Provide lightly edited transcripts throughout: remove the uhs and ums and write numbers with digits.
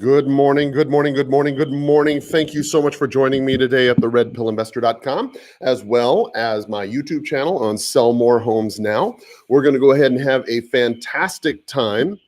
Good morning, good morning, good morning, good morning. Thank you so much for joining me today at the redpillinvestor.com, as well as my YouTube channel on Sell More Homes Now. We're going to go ahead and have a fantastic time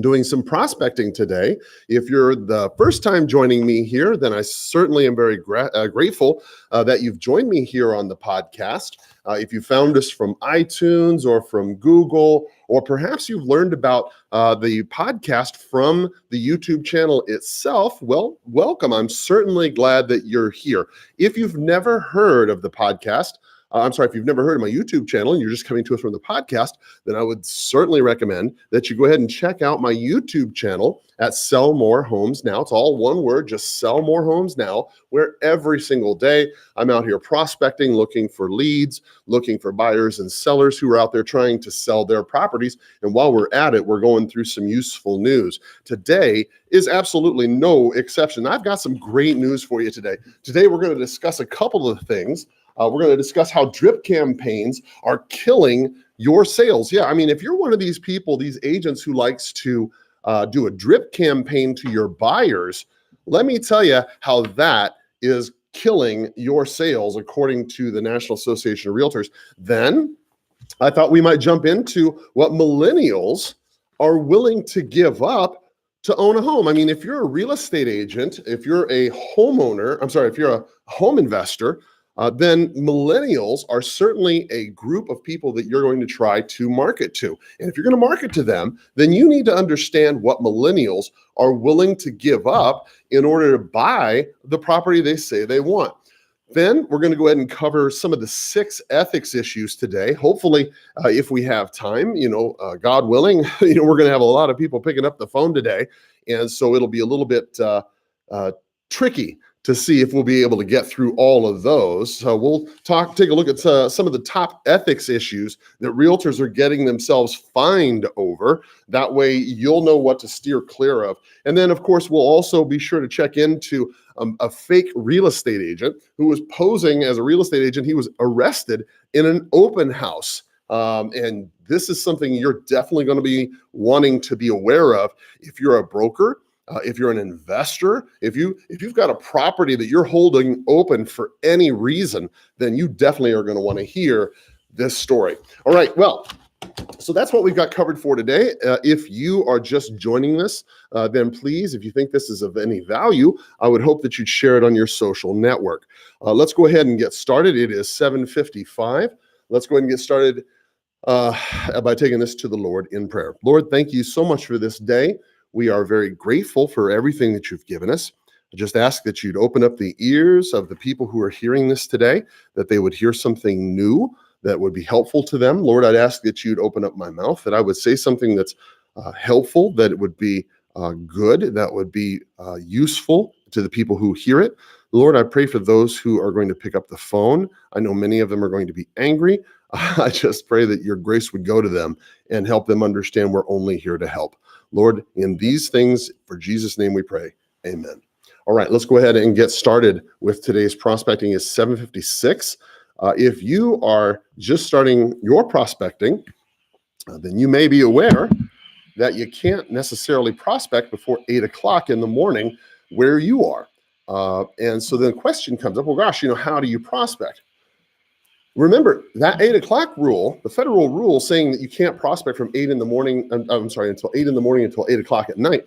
doing some prospecting today. If you're the first time joining me here, then I certainly am very grateful that you've joined me here on the podcast. If you found us from iTunes or from Google, or perhaps you've learned about the podcast from the YouTube channel itself, well, welcome. I'm certainly glad that you're here. If you've never heard of the podcast, if you've never heard of my YouTube channel and you're just coming to us from the podcast, then I would certainly recommend that you go ahead and check out my YouTube channel at Sell More Homes Now. It's all one word, just Sell More Homes Now, where every single day I'm out here prospecting, looking for leads, looking for buyers and sellers who are out there trying to sell their properties. And while we're at it, we're going through some useful news. Today is absolutely no exception. I've got some great news for you today. Today, we're going to discuss a couple of things. We're going to discuss how drip campaigns are killing your sales. Yeah, I mean, if you're one of these people, these agents who likes to do a drip campaign to your buyers, let me tell you how that is killing your sales according to the National Association of Realtors. Then I thought we might jump into what millennials are willing to give up to own a home. I mean, if you're a real estate agent, if you're a if you're a home investor, then millennials are certainly a group of people that you're going to try to market to. And if you're going to market to them, then you need to understand what millennials are willing to give up in order to buy the property they say they want. Then we're going to go ahead and cover some of the 6 ethics issues today. Hopefully, if we have time, God willing, we're going to have a lot of people picking up the phone today. And so it'll be a little bit tricky to see if we'll be able to get through all of those. So we'll take a look at some of the top ethics issues that realtors are getting themselves fined over. That way you'll know what to steer clear of. And then, of course, we'll also be sure to check into a fake real estate agent who was posing as a real estate agent. He was arrested in an open house. And this is something you're definitely going to be wanting to be aware of if you're a broker. If you're an investor, if you've got a property that you're holding open for any reason, then you definitely are going to want to hear this story. All right, well, so that's what we've got covered for today. If you are just joining this, then please, if you think this is of any value, I would hope that you'd share it on your social network. Let's go ahead and get started. It is 7:55. Let's go ahead and get started by taking this to the Lord in prayer. Lord, thank you so much for this day. We are very grateful for everything that you've given us. I just ask that you'd open up the ears of the people who are hearing this today, that they would hear something new that would be helpful to them. Lord, I'd ask that you'd open up my mouth, that I would say something that's helpful, that it would be good, that would be useful to the people who hear it. Lord, I pray for those who are going to pick up the phone. I know many of them are going to be angry. I just pray that your grace would go to them and help them understand we're only here to help. Lord, in these things, for Jesus' name we pray, amen. All right, let's go ahead and get started with today's prospecting. Is 7:56. If you are just starting your prospecting, then you may be aware that you can't necessarily prospect before 8 o'clock in the morning where you are. And so the question comes up, well, gosh, how do you prospect? Remember that 8 o'clock rule, the federal rule saying that you can't prospect from 8 in the morning, until 8 in the morning until 8 o'clock at night.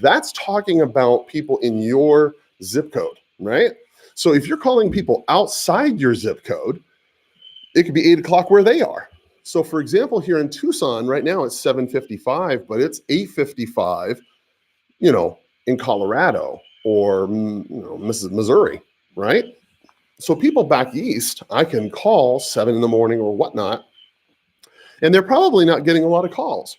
That's talking about people in your zip code, right? So if you're calling people outside your zip code, it could be 8 o'clock where they are. So for example, here in Tucson right now, it's 7:55, but it's 8:55, in Colorado or, Missouri, right? So people back east, I can call 7 in the morning or whatnot, and they're probably not getting a lot of calls.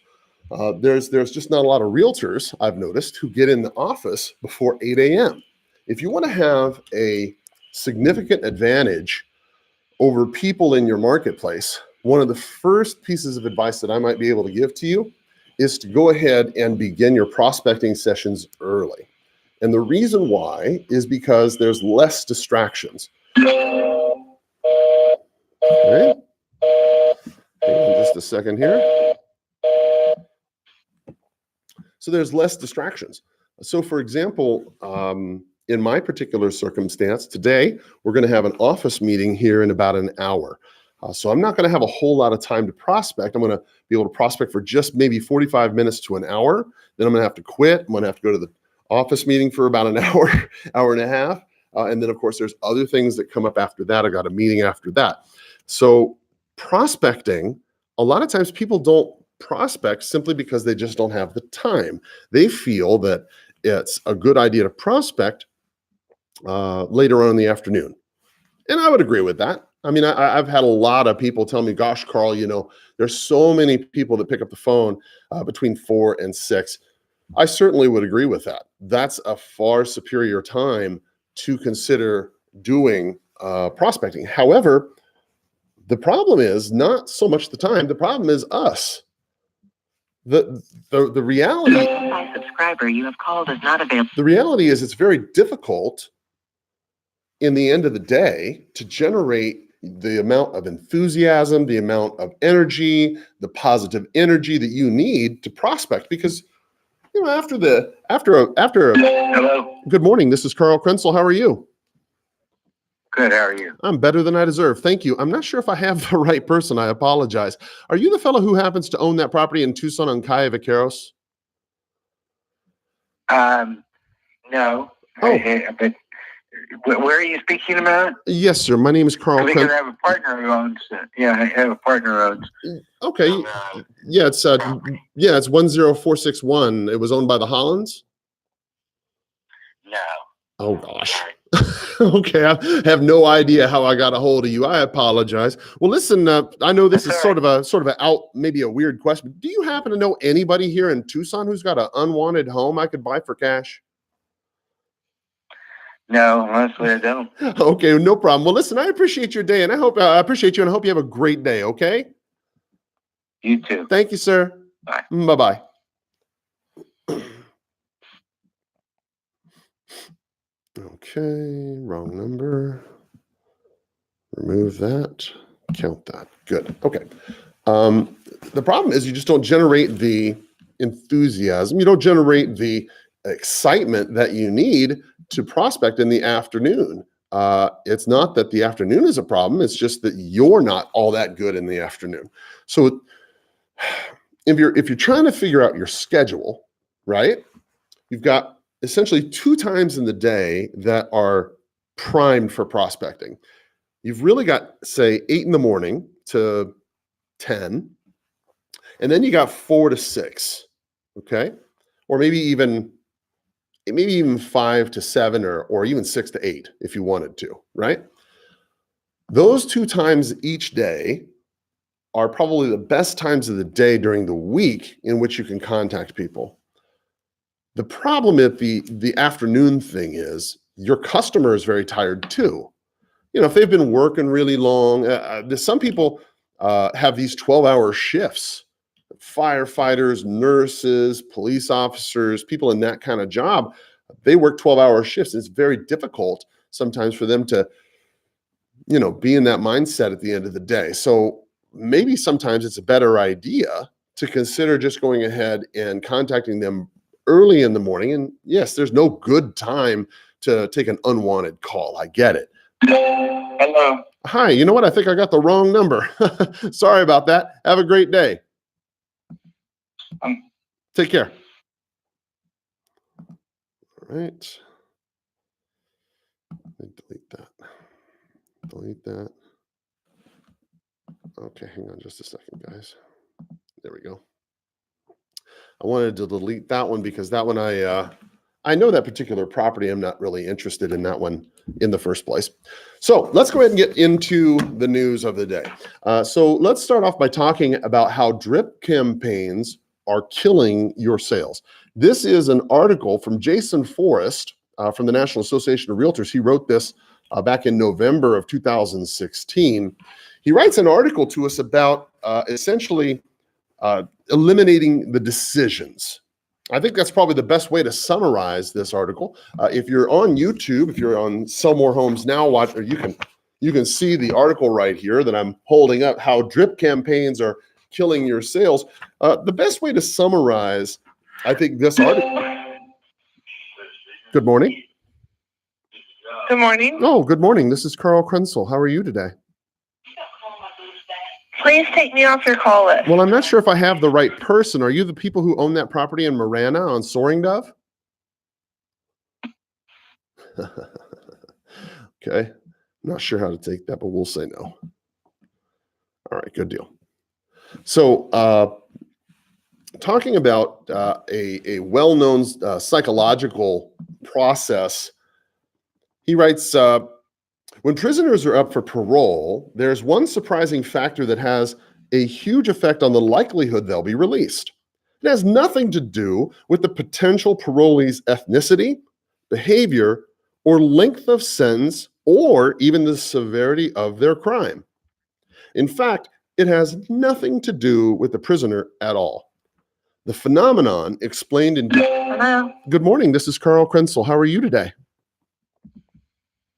There's just not a lot of realtors, I've noticed, who get in the office before 8 a.m. If you want to have a significant advantage over people in your marketplace, one of the first pieces of advice that I might be able to give to you is to go ahead and begin your prospecting sessions early. And the reason why is because there's less distractions. Okay. Hang on just a second here. So there's less distractions. So for example, in my particular circumstance today, we're going to have an office meeting here in about an hour. So I'm not going to have a whole lot of time to prospect. I'm going to be able to prospect for just maybe 45 minutes to an hour. Then I'm going to have to quit. I'm going to have to go to the office meeting for about an hour, hour and a half. And then of course, there's other things that come up after that. I got a meeting after that. So prospecting, a lot of times people don't prospect simply because they just don't have the time. They feel that it's a good idea to prospect later on in the afternoon. And I would agree with that. I mean, I've had a lot of people tell me, gosh, Carl, there's so many people that pick up the phone between 4 and 6. I certainly would agree with that. That's a far superior time to consider doing prospecting. However, the problem is not so much the time. The problem is us. The reality. Subscriber you have called is not available. The reality is it's very difficult in the end of the day to generate the amount of enthusiasm, the amount of energy, the positive energy that you need to prospect. Because after Hello. Good morning. This is Carl Krenzel. How are you? Good. How are you? I'm better than I deserve. Thank you. I'm not sure if I have the right person. I apologize. Are you the fellow who happens to own that property in Tucson on Calle Vaqueros? No. Oh. But where are you speaking about? Yes, sir. My name is Carl. Because I have a partner who owns it. Yeah, I have a partner who owns. Okay. It's 10461. It was owned by the Hollands? No. Oh gosh. Okay, I have no idea how I got a hold of you. I apologize. Well, listen, I know this is sort of maybe a weird question. Do you happen to know anybody here in Tucson who's got an unwanted home I could buy for cash? No, honestly, I don't. Okay, no problem. Well, listen, I appreciate your day, and I appreciate you, and I hope you have a great day. Okay. You too. Thank you, sir. Bye. Bye-bye. Okay, wrong number. Remove that. Count that. Good. Okay. The problem is you just don't generate the enthusiasm. You don't generate the excitement that you need to prospect in the afternoon. It's not that the afternoon is a problem. It's just that you're not all that good in the afternoon. So if you're trying to figure out your schedule, right? You've got essentially 2 times in the day that are primed for prospecting. You've really got, say, 8 in the morning to 10, and then you got 4 to 6, okay? Or maybe even 5 to 7 or even 6 to 8 if you wanted to, right? Those 2 times each day are probably the best times of the day during the week in which you can contact people. The problem with the afternoon thing is your customer is very tired too. If they've been working really long, some people have these 12-hour shifts. Firefighters, nurses, police officers, people in that kind of job, they work 12-hour shifts. It's very difficult sometimes for them to, be in that mindset at the end of the day. So maybe sometimes it's a better idea to consider just going ahead and contacting them early in the morning. And yes, there's no good time to take an unwanted call. I get it. Hello. Hi, you know what? I think I got the wrong number. Sorry about that. Have a great day. Take care. All right. Let me delete that. Delete that. Okay, hang on just a second, guys. There we go. I wanted to delete that one because that one I know that particular property. I'm not really interested in that one in the first place. So let's go ahead and get into the news of the day. So let's start off by talking about how drip campaigns are killing your sales. This is an article from Jason Forrest from the National Association of Realtors. He wrote this back in November of 2016. He writes an article to us about essentially eliminating the decisions. I think that's probably the best way to summarize this article. If you're on YouTube, if you're on Sell More Homes Now, or you can see the article right here that I'm holding up, how drip campaigns are killing your sales. The best way to summarize I think this article. Good morning. Good morning. Oh, good morning. This is Carl Krenzel. How are you today? Please take me off your call list. Well, I'm not sure if I have the right person. Are you the people who own that property in Marana on Soaring Dove? Okay. I'm not sure how to take that, but we'll say no. All right, good deal. So, talking about a well-known psychological process, he writes, when prisoners are up for parole, there's one surprising factor that has a huge effect on the likelihood they'll be released. It has nothing to do with the potential parolee's ethnicity, behavior, or length of sentence, or even the severity of their crime. In fact, it has nothing to do with the prisoner at all. The phenomenon explained in... Hello. Good morning, this is Carl Krenzel. How are you today?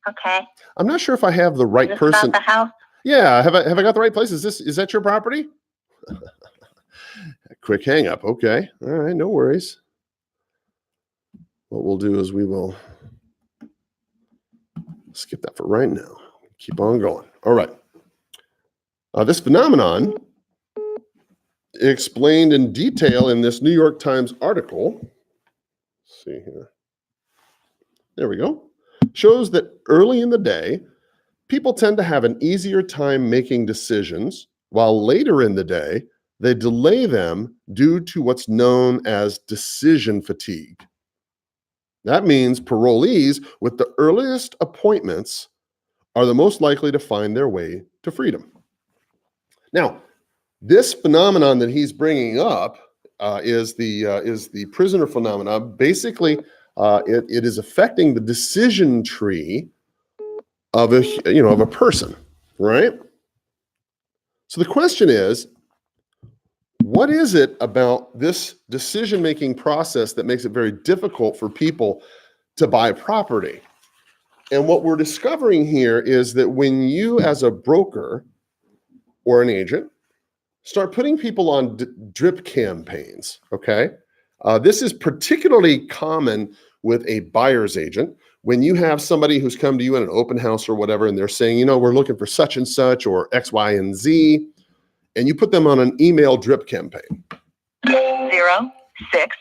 Okay. I'm not sure if I have the right Is this person. about the house? Yeah, have I got the right place? Is that your property? Quick hang up. Okay. All right, no worries. What we'll do is we will skip that for right now. Keep on going. All right. This phenomenon explained in detail in this New York Times article. Let's see here. There we go. Shows that early in the day, people tend to have an easier time making decisions, while later in the day, they delay them due to what's known as decision fatigue. That means parolees with the earliest appointments are the most likely to find their way to freedom. Now, this phenomenon that he's bringing up is the prisoner phenomenon. Basically, it is affecting the decision tree of a person, right? So the question is, what is it about this decision-making process that makes it very difficult for people to buy property? And what we're discovering here is that when you, as a broker or an agent, start putting people on drip campaigns, okay? This is particularly common with a buyer's agent. When you have somebody who's come to you in an open house or whatever, and they're saying, we're looking for such and such or X, Y, and Z, and you put them on an email drip campaign. 0, 6.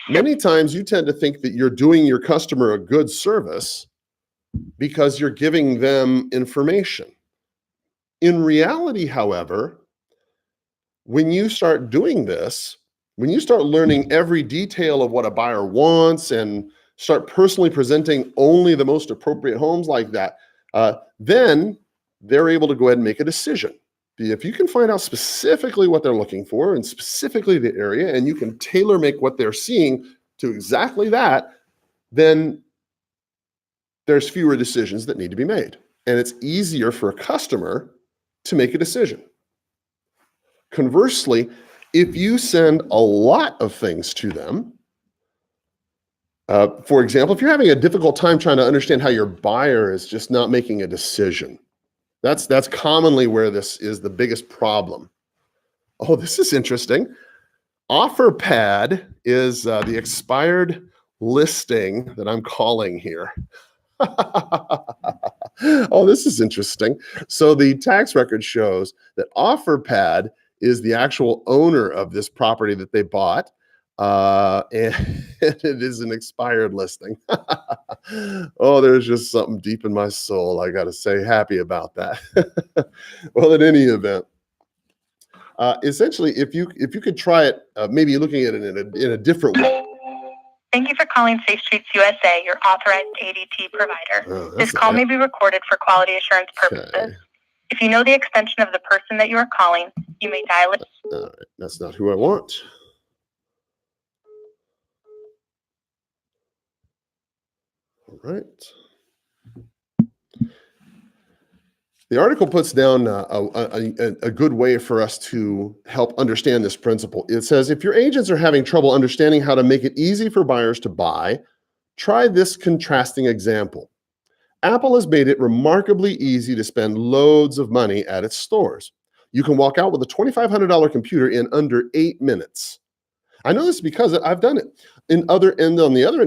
Many times you tend to think that you're doing your customer a good service because you're giving them information. In reality, however, when you start doing this, when you start learning every detail of what a buyer wants and start personally presenting only the most appropriate homes like that, then they're able to go ahead and make a decision. If you can find out specifically what they're looking for and specifically the area, and you can tailor make what they're seeing to exactly that, then there's fewer decisions that need to be made. And it's easier for a customer to make a decision. Conversely, if you send a lot of things to them, for example, if you're having a difficult time trying to understand how your buyer is just not making a decision, that's commonly where this is the biggest problem. Oh, this is interesting. OfferPad is the expired listing that I'm calling here. Oh, this is interesting. So the tax record shows that OfferPad is the actual owner of this property that they bought, and it is an expired listing. Oh, there's just something deep in my soul, I gotta say, happy about that. Well, in any event, essentially, if you could try it, maybe looking at it in a different way. Thank you for calling Safe Streets USA, your authorized ADT provider. Oh, This call may be recorded for quality assurance purposes. Okay. If you know the extension of the person that you are calling, you may dial it. All right, that's not who I want. All right. The article puts down a good way for us to help understand this principle. It says, if your agents are having trouble understanding how to make it easy for buyers to buy, try this contrasting example. Apple has made it remarkably easy to spend loads of money at its stores. You can walk out with a $2,500 computer in under 8 minutes. I know this because I've done it. On the other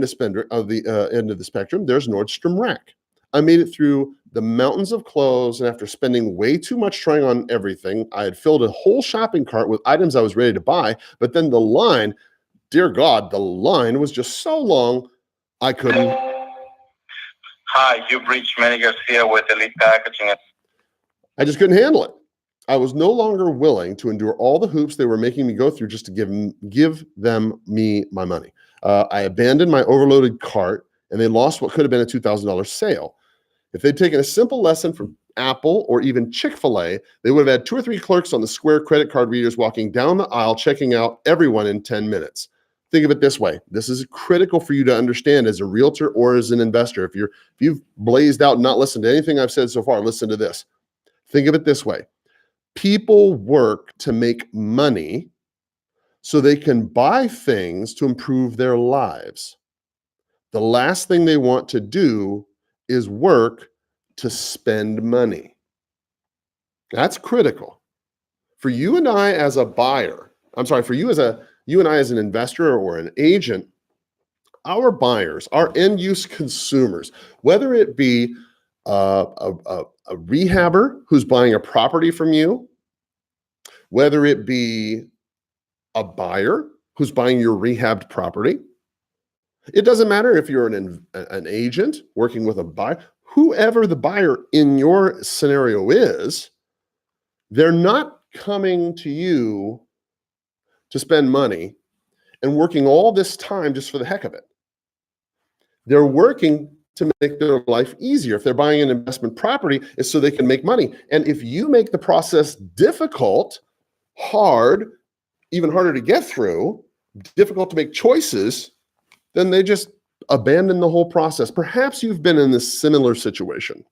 end of the spectrum, there's Nordstrom Rack. I made it through the mountains of clothes, and after spending way too much trying on everything, I had filled a whole shopping cart with items I was ready to buy. But then the line, dear God, the line was just so long, I couldn't. Hi, you've reached Manny Garcia with Elite Packaging. I just couldn't handle it. I was no longer willing to endure all the hoops they were making me go through just to give them my money. I abandoned my overloaded cart, and they lost what could have been a $2,000 sale. If they'd taken a simple lesson from Apple or even Chick-fil-A, they would have had 2 or 3 clerks on the Square credit card readers walking down the aisle, checking out everyone in 10 minutes. Think of it this way. This is critical for you to understand as a realtor or as an investor. If you've blazed out and not listened to anything I've said so far, listen to this. Think of it this way. People work to make money so they can buy things to improve their lives. The last thing they want to do is work to spend money. That's critical. For you and I as a buyer, for you and I as an investor or an agent, our buyers, our end-use consumers, whether it be a rehabber who's buying a property from you, whether it be a buyer who's buying your rehabbed property, it doesn't matter if you're an agent working with a buyer, whoever the buyer in your scenario is, they're not coming to you to spend money and working all this time just for the heck of it. They're working to make their life easier. If they're buying an investment property, it's so they can make money. And if you make the process difficult, hard, even harder to get through, difficult to make choices, then they just abandon the whole process. Perhaps you've been in this similar situation.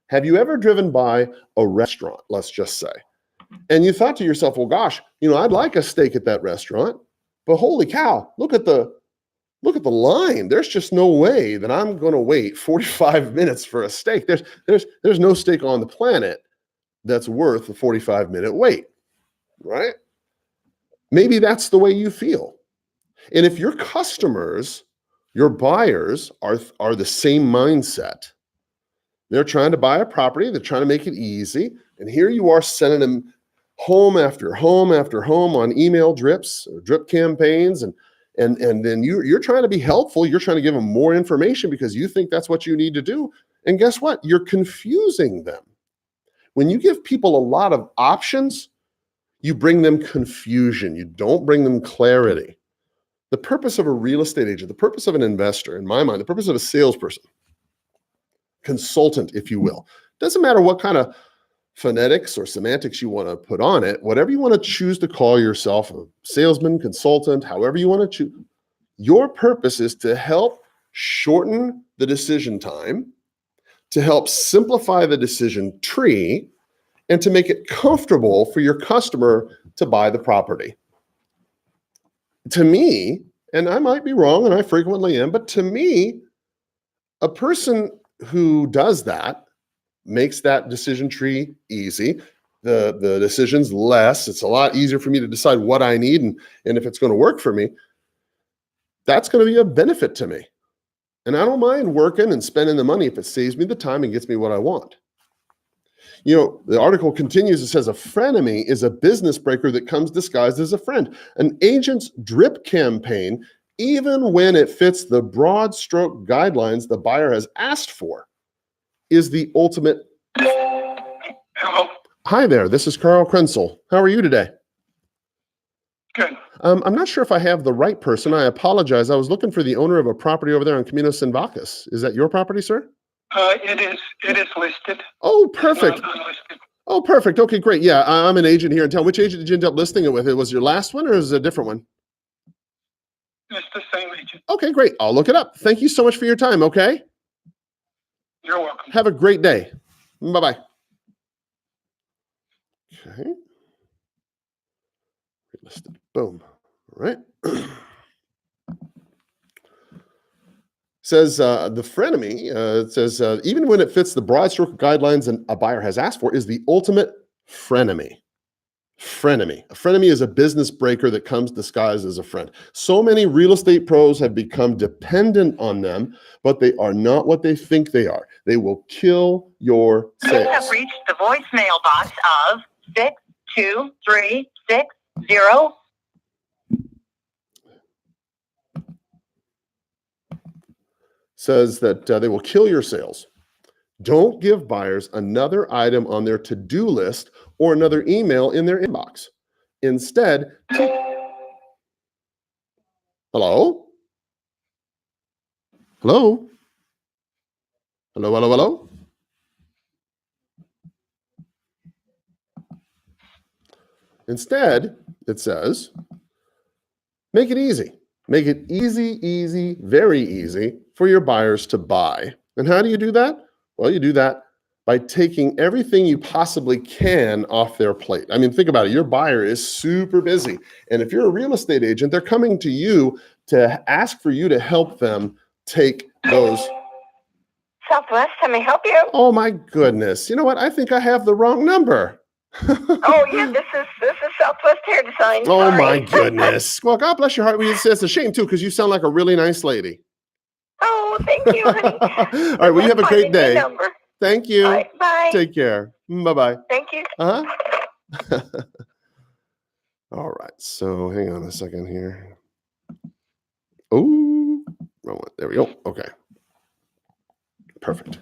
Have you ever driven by a restaurant, let's just say, and you thought to yourself, well, gosh, I'd like a steak at that restaurant, but holy cow, look at the line. There's just no way that I'm going to wait 45 minutes for a steak. There's no steak on the planet that's worth a 45-minute wait, right? Maybe that's the way you feel. And if your customers, your buyers are the same mindset, they're trying to buy a property, they're trying to make it easy, and here you are sending them home after home after home on email drips or drip campaigns, and then you're trying to be helpful, you're trying to give them more information because you think that's what you need to do. And guess what? You're confusing them. When you give people a lot of options, you bring them confusion. You don't bring them clarity. The purpose of a real estate agent, the purpose of an investor, in my mind, the purpose of a salesperson, consultant, if you will, doesn't matter what kind of phonetics or semantics you want to put on it, whatever you want to choose to call yourself, a salesman, consultant, however you want to choose, your purpose is to help shorten the decision time, to help simplify the decision tree, and to make it comfortable for your customer to buy the property. To me, and I might be wrong, and I frequently am, but to me, a person who does that makes that decision tree easy. The decision's less. It's a lot easier for me to decide what I need and if it's going to work for me. That's going to be a benefit to me. And I don't mind working and spending the money if it saves me the time and gets me what I want. The article continues, it says, a frenemy is a business breaker that comes disguised as a friend. An agent's drip campaign, even when it fits the broad stroke guidelines the buyer has asked for, is the ultimate. Hello. Hi there, this is Carl Krenzel. How are you today? Good. I'm not sure if I have the right person. I apologize. I was looking for the owner of a property over there on Camino San Vacas. Is that your property, sir? It is listed. Oh, perfect. Not unlisted. Oh, perfect. Okay, great. Yeah, I'm an agent here in town. Which agent did you end up listing it with? It was your last one or is it a different one? It's the same agent. Okay, great. I'll look it up. Thank you so much for your time, okay? You're welcome. Have a great day. Bye-bye. Okay. Listed. Boom. All right. Says the frenemy, it says, even when it fits the broad stroke guidelines and a buyer has asked for, is the ultimate frenemy. Frenemy. A frenemy is a business breaker that comes disguised as a friend. So many real estate pros have become dependent on them, but they are not what they think they are. They will kill your You sales. have reached the voicemail box of 62360. Says that they will kill your sales. Don't give buyers another item on their to-do list or another email in their inbox. Instead, hello? Hello? Hello, hello, hello? Instead, it says, make it easy. Make it easy, very easy for your buyers to buy. And how do you do that? Well, you do that by taking everything you possibly can off their plate. I mean, think about it. Your buyer is super busy. And if you're a real estate agent, they're coming to you to ask for you to help them take those. Southwest, can I help you? Oh my goodness. You know what? I think I have the wrong number. Oh yeah, this is Southwest Hair Design. Oh Sorry. my goodness. Well, God bless your heart. It's a shame too, because you sound like a really nice lady. Oh, thank you, honey. All right, well, you have a great day. Thank you. All right, bye. Take care. Bye-bye. Thank you. Uh-huh. All right, so hang on a second here. Oh, wrong one. There we go. Okay. Perfect.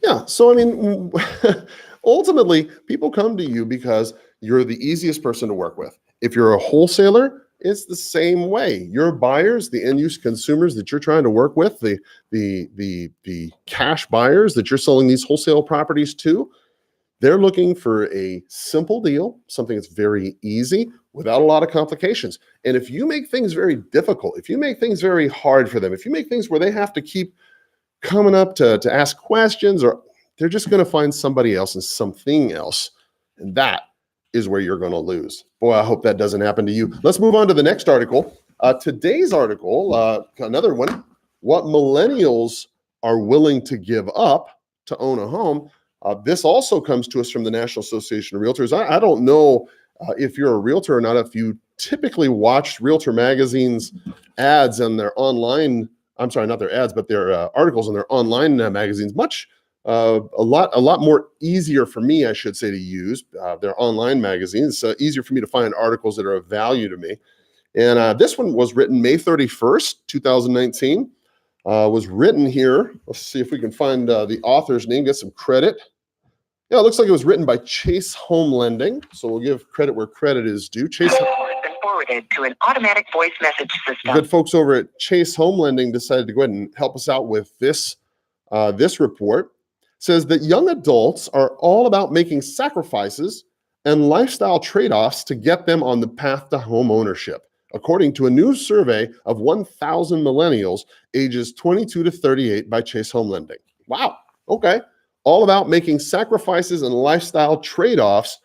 Yeah, so I mean, ultimately, people come to you because you're the easiest person to work with. If you're a wholesaler, it's the same way. Your buyers, the end-use consumers that you're trying to work with, the cash buyers that you're selling these wholesale properties to, they're looking for a simple deal, something that's very easy without a lot of complications. And if you make things very difficult, if you make things very hard for them, if you make things where they have to keep coming up to ask questions, or they're just going to find somebody else and something else. And that is where you're going to lose. Boy, I hope that doesn't happen to you. Let's move on to the next article. Today's article, another one, what millennials are willing to give up to own a home. This also comes to us from the National Association of Realtors. I don't know if you're a realtor or not, if you typically watch Realtor Magazine's ads on their online, I'm sorry, not their ads, but their articles in their online magazines. A lot more easier for me, I should say, to use their online magazines. Easier for me to find articles that are of value to me. And this one was written May 31st, 2019. Was written here. Let's see if we can find the author's name, get some credit. Yeah, it looks like it was written by Chase Home Lending. So we'll give credit where credit is due. Chase has been forwarded to an automatic voice message system. Good folks over at Chase Home Lending decided to go ahead and help us out with this. This report says that young adults are all about making sacrifices and lifestyle trade-offs to get them on the path to home ownership, according to a new survey of 1,000 millennials ages 22 to 38 by Chase Home Lending. Wow. Okay. All about making sacrifices and lifestyle trade-offs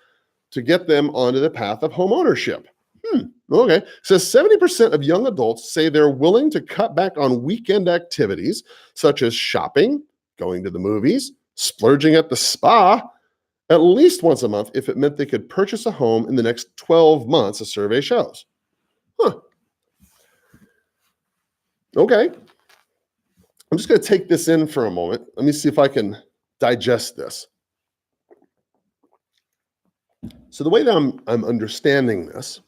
to get them onto the path of home ownership. Okay. It says 70% of young adults say they're willing to cut back on weekend activities such as shopping, going to the movies, splurging at the spa, at least once a month if it meant they could purchase a home in the next 12 months, a survey shows. Okay. I'm just going to take this in for a moment. Let me see if I can digest this. So the way that I'm understanding this,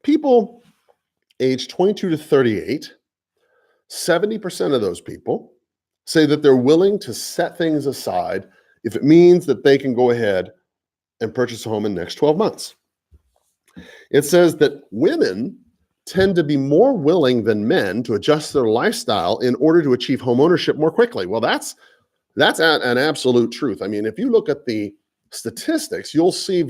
people age 22 to 38, 70% of those people say that they're willing to set things aside if it means that they can go ahead and purchase a home in the next 12 months. It says that women tend to be more willing than men to adjust their lifestyle in order to achieve home ownership more quickly. Well, that's an absolute truth. I mean, if you look at the statistics, you'll see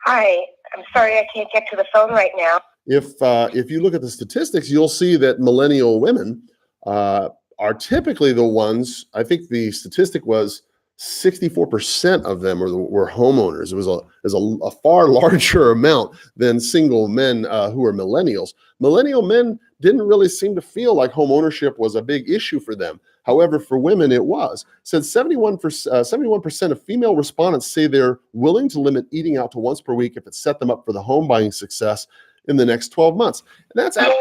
Hi, I'm sorry I can't get to the phone right now. If you look at the statistics, you'll see that millennial women are typically the ones, I think the statistic was 64% of them were homeowners. It was a far larger amount than single men who are millennials. Millennial men didn't really seem to feel like home ownership was a big issue for them. However, for women, it was. Said 71% of female respondents say they're willing to limit eating out to once per week if it set them up for the home buying success in the next 12 months. And that's out.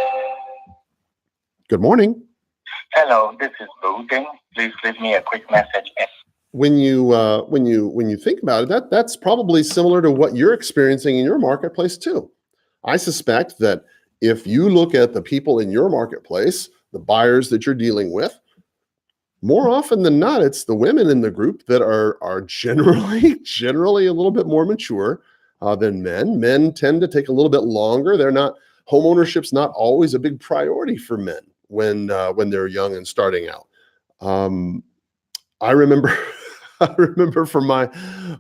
Good morning. Hello, this is Booting. Please leave me a quick message. When you think about it, that's probably similar to what you're experiencing in your marketplace too. I suspect that if you look at the people in your marketplace, the buyers that you're dealing with, more often than not, it's the women in the group that are generally a little bit more mature than men. Men tend to take a little bit longer. Home ownership's not always a big priority for men when they're young and starting out. I remember I remember for my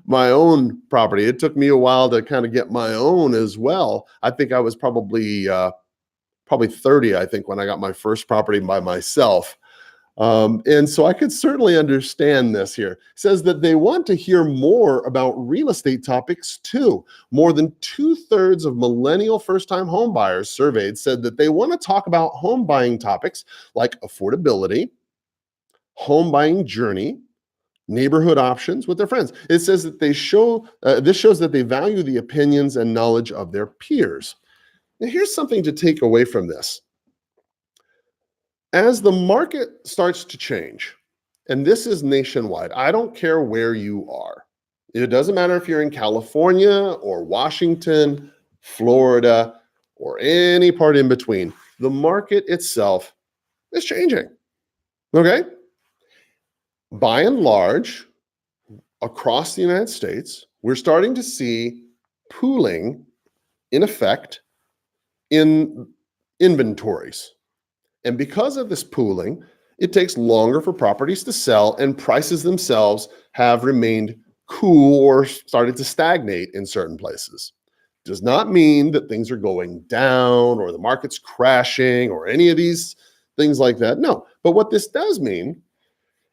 own property, it took me a while to kind of get my own as well. I think I was probably 30, I think, when I got my first property by myself. And so I could certainly understand this here. It says that they want to hear more about real estate topics too. More than 2/3 of millennial first-time home buyers surveyed said that they want to talk about home buying topics like affordability, home buying journey, neighborhood options with their friends. It says that this shows that they value the opinions and knowledge of their peers. Now, here's something to take away from this. As the market starts to change, and this is nationwide, I don't care where you are. It doesn't matter if you're in California or Washington, Florida, or any part in between. The market itself is changing. Okay? By and large, across the United States, we're starting to see pooling in effect in inventories. And because of this pooling, it takes longer for properties to sell, and prices themselves have remained cool or started to stagnate in certain places. Does not mean that things are going down or the market's crashing or any of these things like that. No, but what this does mean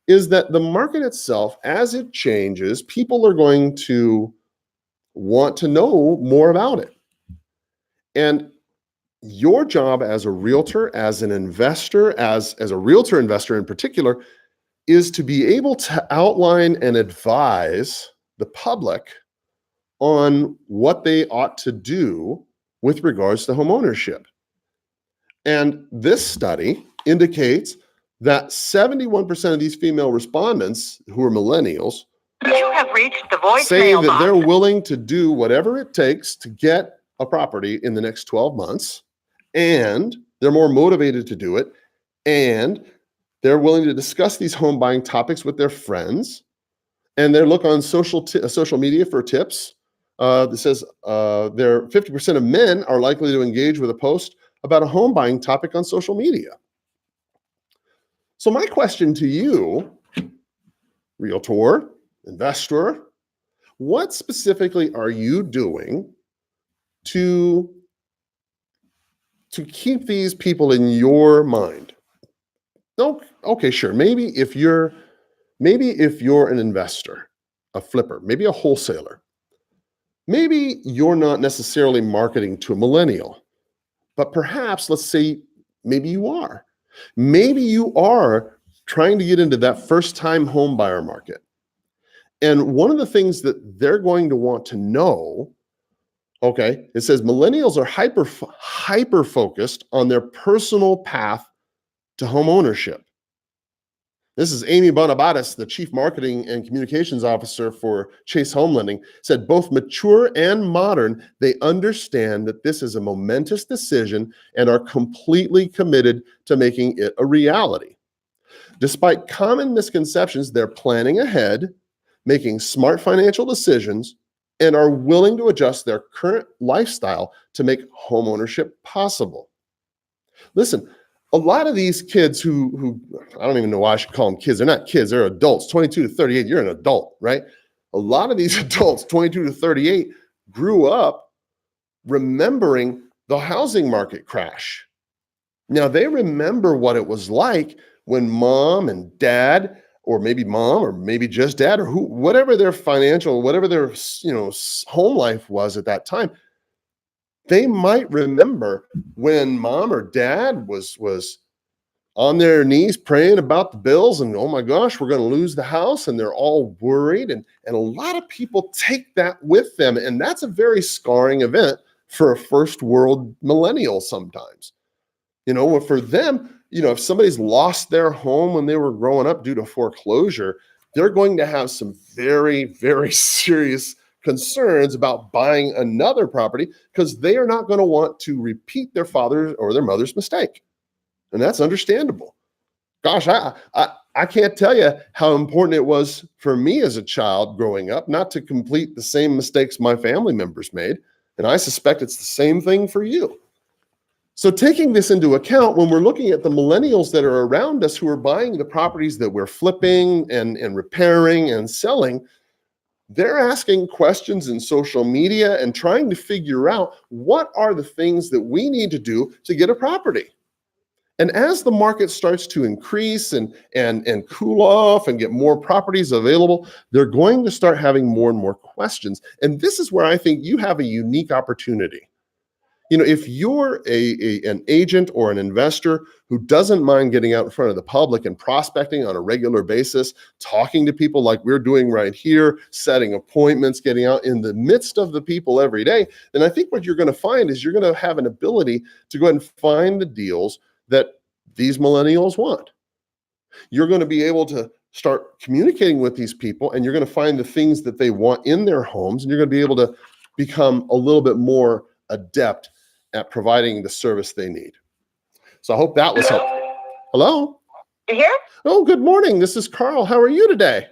is that the market itself, as it changes, people are going to want to know more about it. And your job as a realtor, as an investor, as a realtor investor in particular, is to be able to outline and advise the public on what they ought to do with regards to home ownership. And this study indicates that 71% of these female respondents who are millennials You have reached the voicemail say that box. they're willing to do whatever it takes to get a property in the next 12 months, and they're more motivated to do it, and they're willing to discuss these home buying topics with their friends, and they look on social media for tips. That says 50% of men are likely to engage with a post about a home buying topic on social media. So my question to you, realtor, investor, what specifically are you doing to keep these people in your mind? No, okay, sure. Maybe if you're an investor, a flipper, maybe a wholesaler, maybe you're not necessarily marketing to a millennial, but perhaps, let's say, maybe you are. Maybe you are trying to get into that first-time home buyer market. And one of the things that they're going to want to know, okay, it says millennials are hyper focused on their personal path to home ownership. This is Amy Bonabatis, the Chief Marketing and Communications Officer for Chase Home Lending, said both mature and modern, they understand that this is a momentous decision and are completely committed to making it a reality. Despite common misconceptions, they're planning ahead, making smart financial decisions, and are willing to adjust their current lifestyle to make home ownership possible. Listen, a lot of these kids who I don't even know why I should call them kids. They're not kids, they're adults. 22 to 38, you're an adult, right? A lot of these adults, 22 to 38, grew up remembering the housing market crash. Now, they remember what it was like when mom and dad, or maybe mom, or maybe just dad, or whatever their home life was at that time. They might remember when mom or dad was on their knees praying about the bills and, oh my gosh, we're going to lose the house, and they're all worried. And a lot of people take that with them. And that's a very scarring event for a first world millennial sometimes. For them, if somebody's lost their home when they were growing up due to foreclosure, they're going to have some very, very serious concerns about buying another property because they are not going to want to repeat their father's or their mother's mistake. And that's understandable. Gosh, I can't tell you how important it was for me as a child growing up not to complete the same mistakes my family members made. And I suspect it's the same thing for you. So taking this into account, when we're looking at the millennials that are around us who are buying the properties that we're flipping and repairing and selling, they're asking questions in social media and trying to figure out what are the things that we need to do to get a property. And as the market starts to increase and cool off and get more properties available, they're going to start having more and more questions. And this is where I think you have a unique opportunity. If you're an agent or an investor who doesn't mind getting out in front of the public and prospecting on a regular basis, talking to people like we're doing right here, setting appointments, getting out in the midst of the people every day, then I think what you're going to find is you're going to have an ability to go ahead and find the deals that these millennials want. You're going to be able to start communicating with these people, and you're going to find the things that they want in their homes, and you're going to be able to become a little bit more adept at providing the service they need. So I hope that was helpful. Hello? You here? Oh, good morning. This is Carl. How are you today?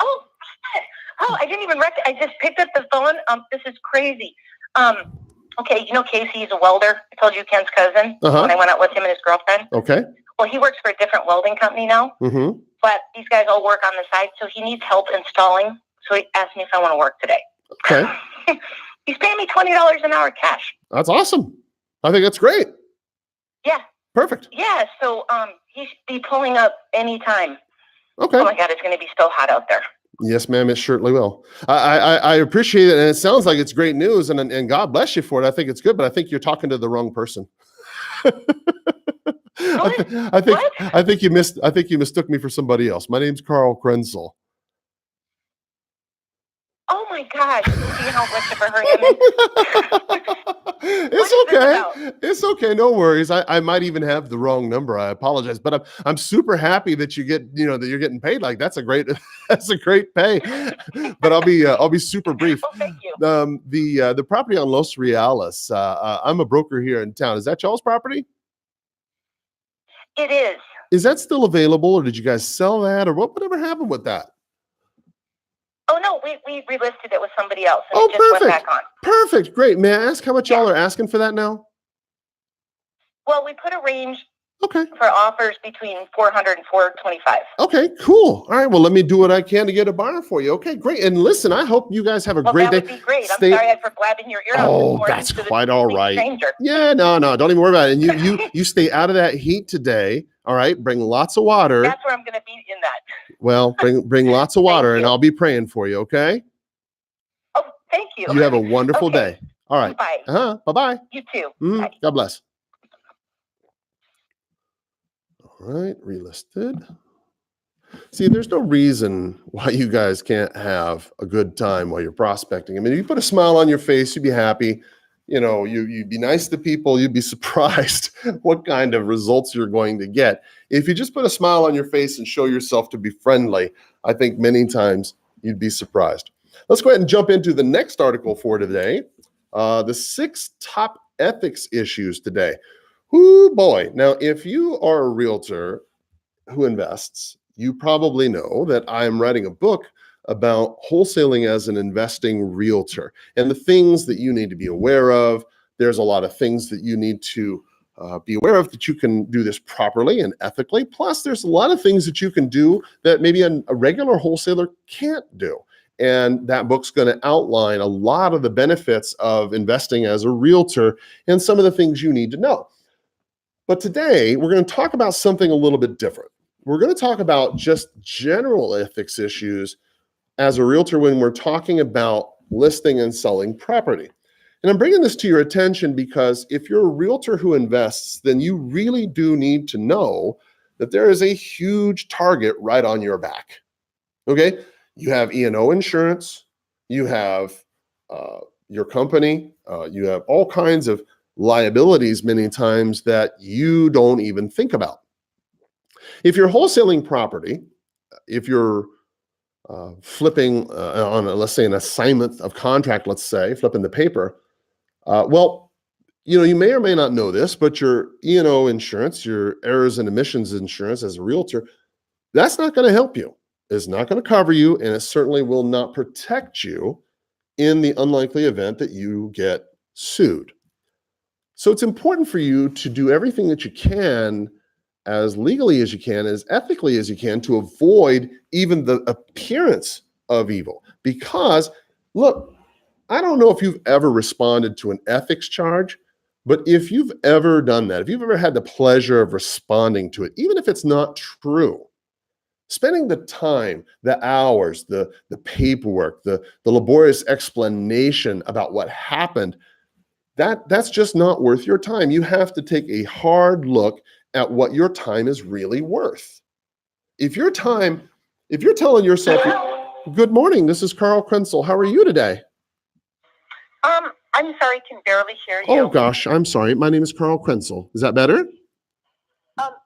Oh, I didn't even I just picked up the phone. This is crazy. Okay, Casey, he's a welder. I told you Ken's cousin when I went out with him and his girlfriend. Okay. Well, he works for a different welding company now, but these guys all work on the side, so he needs help installing. So he asked me if I want to work today. Okay. He's paying me $20 an hour cash. That's awesome. I think that's great. Yeah. Perfect. Yeah, so he should be pulling up anytime. Okay. Oh my God, it's going to be so hot out there. Yes, ma'am, it certainly will. I appreciate it, and it sounds like it's great news, and God bless you for it. I think it's good, but I think you're talking to the wrong person. I think you mistook me for somebody else. My name's Carl Krenzel. Oh my gosh! See how much of a hurry I'm in? It's okay. It's okay. No worries. I might even have the wrong number. I apologize, but I'm super happy that you get that you're getting paid. Like that's a great pay. But I'll be super brief. Oh, thank you. The property on Los Reales. I'm a broker here in town. Is that y'all's property? It is. Is that still available, or did you guys sell that, or whatever happened with that? Oh no, we relisted it with somebody else, and Oh, it just went back on. Perfect. Great. May I ask how much y'all are asking for that now? Well, we put a range Okay. for offers between 400 and 425. Okay, cool. All right. Well, let me do what I can to get a buyer for you. Okay, great. And listen, I hope you guys have a great day. That would be great. I'm sorry for blabbing your ear out. Oh, that's quite all right. Yeah, no, don't even worry about it. And you stay out of that heat today. All right. Bring lots of water. That's where I'm going to be in that. Well, bring lots of water, and I'll be praying for you. Okay. Oh, thank you. You have a wonderful day. All right. Bye. Bye-bye. You too. Bye. God bless. All right. Relisted. See, there's no reason why you guys can't have a good time while you're prospecting. I mean, if you put a smile on your face, you'd be happy. You'd be nice to people. You'd be surprised what kind of results you're going to get. If you just put a smile on your face and show yourself to be friendly, I think many times you'd be surprised. Let's go ahead and jump into the next article for today. The 6 top ethics issues today. Ooh, boy. Now, if you are a realtor who invests, you probably know that I'm writing a book about wholesaling as an investing realtor and the things that you need to be aware of. There's a lot of things that you need to be aware of that you can do this properly and ethically. Plus, there's a lot of things that you can do that maybe a regular wholesaler can't do. And that book's going to outline a lot of the benefits of investing as a realtor and some of the things you need to know. But today, we're going to talk about something a little bit different. We're going to talk about just general ethics issues as a realtor when we're talking about listing and selling property. And I'm bringing this to your attention because if you're a realtor who invests, then you really do need to know that there is a huge target right on your back. Okay? You have E&O insurance, you have your company, you have all kinds of liabilities many times that you don't even think about. If you're wholesaling property, if you're flipping on, let's say, an assignment of contract, let's say, flipping the paper, well, you may or may not know this, but your E&O insurance, your errors and omissions insurance as a realtor, that's not going to help you. It's not going to cover you, and it certainly will not protect you in the unlikely event that you get sued. So it's important for you to do everything that you can, as legally as you can, as ethically as you can, to avoid even the appearance of evil. Because, look, I don't know if you've ever responded to an ethics charge, but if you've ever done that, if you've ever had the pleasure of responding to it, even if it's not true, spending the time, the hours, the paperwork, the laborious explanation about what happened, that's just not worth your time. You have to take a hard look at what your time is really worth. If you're telling yourself, good morning, this is Carl Krenzel. How are you today? I'm sorry, can barely hear you. Oh gosh, I'm sorry. My name is Carl Krenzel. Is that better?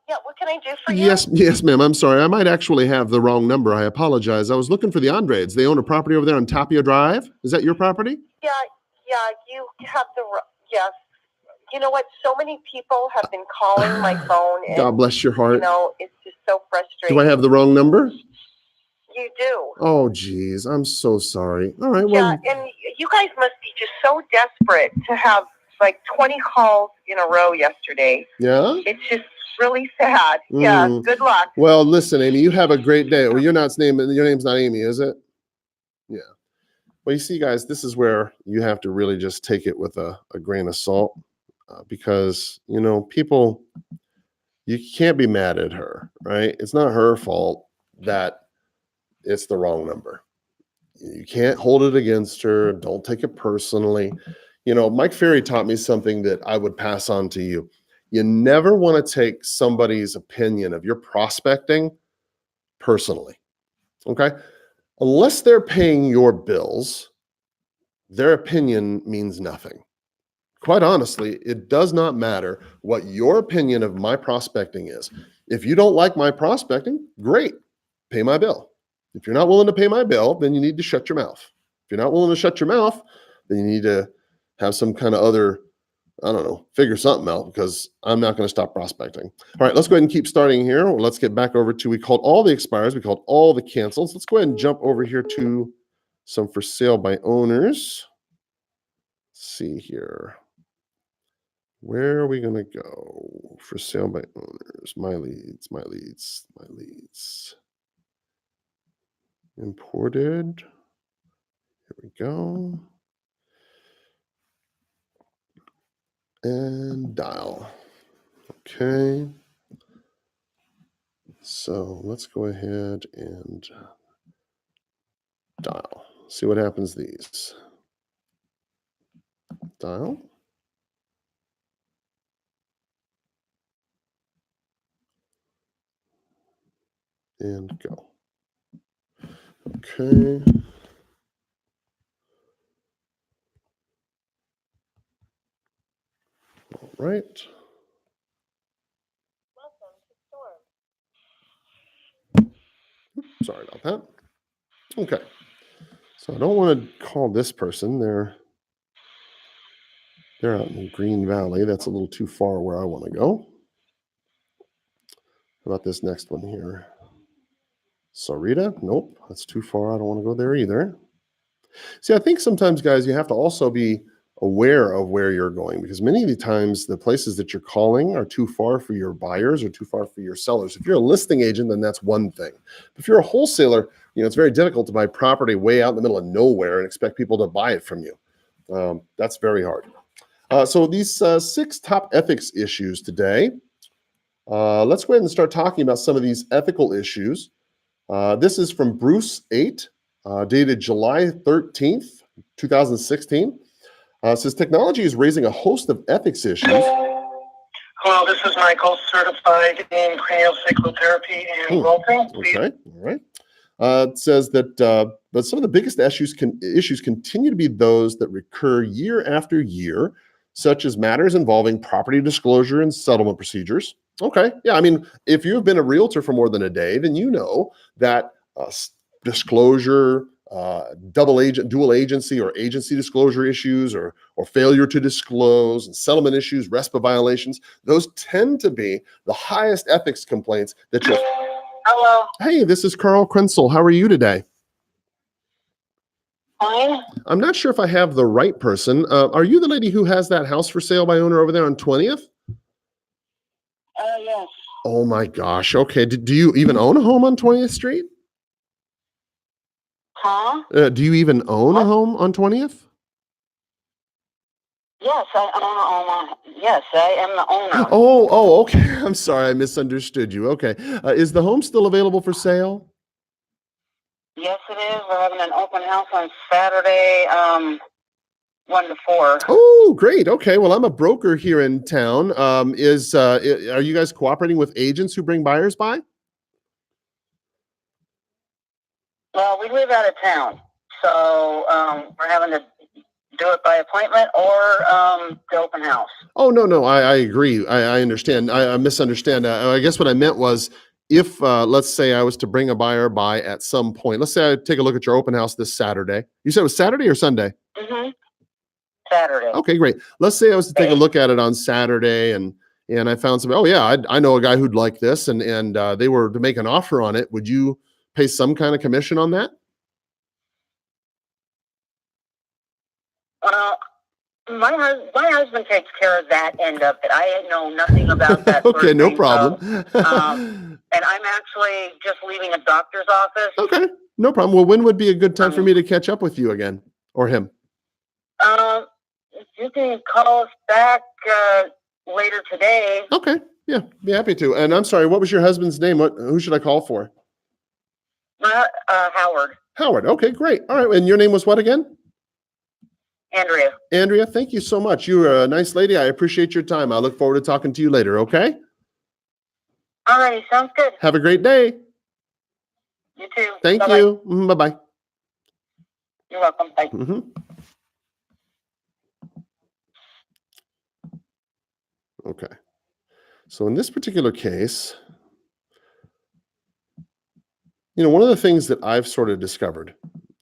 Yeah, what can I do for you? Yes, ma'am. I'm sorry. I might actually have the wrong number. I apologize. I was looking for the Andrades. They own a property over there on Tapia Drive. Is that your property? Yeah, you have yes. You know what? So many people have been calling my phone. And, God bless your heart. It's just so frustrating. Do I have the wrong number? You do. Oh, geez. I'm so sorry. All right. Well, yeah, and you guys must be just so desperate to have like 20 calls in a row yesterday. Yeah? It's just really sad. Yeah, good luck. Well, listen, Amy, you have a great day. Well, your name's not Amy, is it? Yeah. Well, you see, guys, this is where you have to really just take it with a grain of salt because, people, you can't be mad at her, right? It's not her fault that it's the wrong number. You can't hold it against her. Don't take it personally. Mike Ferry taught me something that I would pass on to you. You never want to take somebody's opinion of your prospecting personally, okay? Unless they're paying your bills, their opinion means nothing. Quite honestly, it does not matter what your opinion of my prospecting is. If you don't like my prospecting, great, pay my bill. If you're not willing to pay my bill, then you need to shut your mouth. If you're not willing to shut your mouth, then you need to have some kind of other, figure something out because I'm not going to stop prospecting. All right, let's go ahead and keep starting here. Let's get back over to, we called all the expires, we called all the cancels. Let's go ahead and jump over here to some for sale by owners. Let's see here. Where are we going to go? For sale by owners, my leads. Imported. Here we go. And dial. Okay. So let's go ahead and dial. See what happens these. Dial. And go. Okay. All right. Sorry about that. Okay. So I don't want to call this person. They're out in Green Valley. That's a little too far where I want to go. How about this next one here? Sarita? Nope, that's too far. I don't want to go there either. See, I think sometimes, guys, you have to also be aware of where you're going because many of the times the places that you're calling are too far for your buyers or too far for your sellers. If you're a listing agent, then that's one thing. But if you're a wholesaler, it's very difficult to buy property way out in the middle of nowhere and expect people to buy it from you. That's very hard. So these 6 top ethics issues today, let's go ahead and start talking about some of these ethical issues. This is from Bruce 8, dated July 13th, 2016. Says technology is raising a host of ethics issues. Hello, this is Michael, certified in cranial cyclotherapy and growthing. Okay, all right. It says that but some of the biggest issues continue to be those that recur year after year, such as matters involving property disclosure and settlement procedures. Okay, yeah, I mean, if you've been a realtor for more than a day, then you know that disclosure, dual agency or agency disclosure issues, or failure to disclose, and settlement issues, RESPA violations, those tend to be the highest ethics complaints that you'll. Hello. Hey, this is Carl Krenzel. How are you today? Fine. I'm not sure if I have the right person. Are you the lady who has that house for sale by owner over there on 20th? Yes. Oh my gosh. Okay. Do you even own a home on 20th Street? Huh? Do you even own a home on 20th? Yes, I own. Yes, I am the owner. Oh, okay. I'm sorry. I misunderstood you. Okay. Is the home still available for sale? Yes, it is. We're having an open house on Saturday, 1 to 4. Oh, great. Okay. Well, I'm a broker here in town. Are you guys cooperating with agents who bring buyers by? Well, we live out of town, so we're having to do it by appointment or the open house. Oh, no. I agree. I understand. I misunderstand. I guess what I meant was, if let's say I was to bring a buyer by at some point, let's say I take a look at your open house this Saturday. You said it was Saturday or Sunday? Mm-hmm. Saturday. Okay, great. Let's say I was to take a look at it on Saturday, and I found somebody. Oh yeah, I know a guy who'd like this, and they were to make an offer on it. Would you pay some kind of commission on that? Well, my husband takes care of that end of it. I know nothing about that. Okay, no problem. And I'm actually just leaving a doctor's office. Okay, no problem. Well, when would be a good time for me to catch up with you again, or him? You can call us back later today. Okay, yeah, be happy to. And I'm sorry, what was your husband's name? Who should I call for? Howard. Howard. Okay, great. All right, and your name was what again? Andrea. Andrea, thank you so much. You're a nice lady. I appreciate your time. I look forward to talking to you later, okay? All righty, sounds good. Have a great day. You too. Thank Bye-bye. you. Bye-bye. You're welcome. Bye. Mm-hmm. Okay. So in this particular case, one of the things that I've sort of discovered,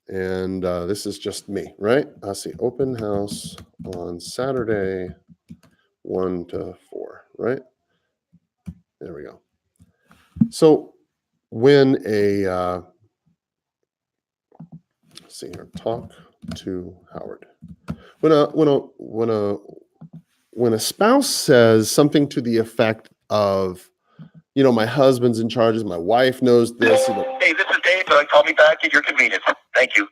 and this is just me, right? I see open house on Saturday, 1 to 4, right? There we go. So when let's see here, talk to Howard. When a spouse says something to the effect of, my husband's in charge, my wife knows this. Hey, this is Dave. Call me back at your convenience. Thank you.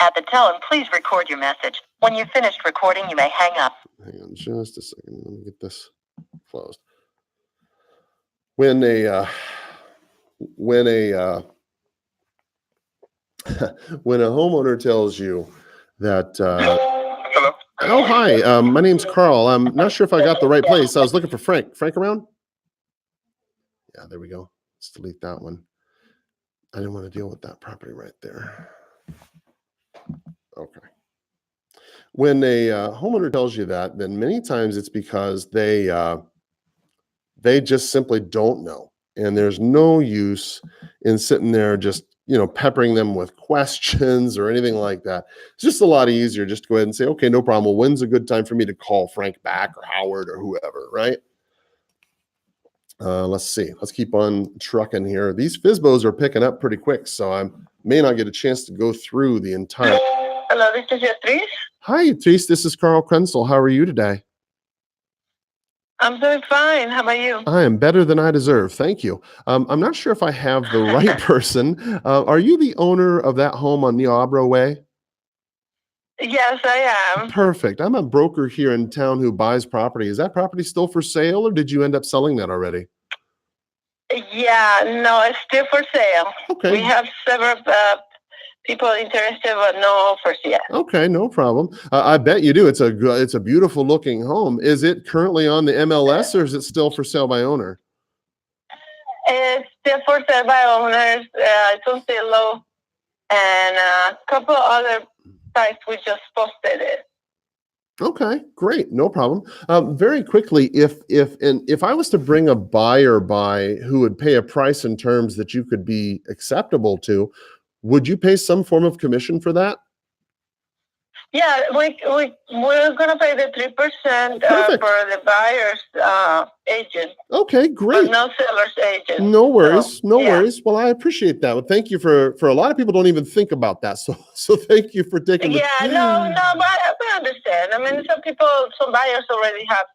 At the tone, please record your message. When you've finished recording, you may hang up. Hang on just a second. Let me get this closed. When a homeowner tells you that, Hello. oh, hi, my name's Carl. I'm not sure if I got the right place. I was looking for Frank. Frank around? Yeah, there we go. Let's delete that one. I didn't want to deal with that property right there. Okay. When a homeowner tells you that, then many times it's because they just simply don't know. And there's no use in sitting there just, peppering them with questions or anything like that. It's just a lot easier just to go ahead and say, okay, no problem. Well, when's a good time for me to call Frank back or Howard or whoever, right? Let's see. Let's keep on trucking here. These FSBOs are picking up pretty quick, so I may not get a chance to go through the entire. Hello, this is Beatriz. Hi, Beatriz. This is Carl Krenzel. How are you today? I'm doing fine. How about you? I am better than I deserve. Thank you. I'm not sure if I have the right person. Are you the owner of that home on Niabra Way? Yes, I am. Perfect. I'm a broker here in town who buys property. Is that property still for sale, or did you end up selling that already? Yeah, no, it's still for sale. Okay. We have several people interested, but no offers yet. Okay, no problem. I bet you do. It's a beautiful looking home. Is it currently on the MLS or is it still for sale by owner? It's still for sale by owners. It's on Zillow and a couple other sites. We just posted it. Okay, great, no problem. Very quickly, if I was to bring a buyer by who would pay a price in terms that you could be acceptable to, would you pay some form of commission for that? Yeah, we're gonna pay the 3% Perfect. for the buyer's agent. Okay, But great. no seller's agent. No worries, no yeah. worries. Well, I appreciate that. Well, thank you for a lot of people don't even think about that. So thank you for taking. Yeah, no, but I understand. I mean, some buyers already have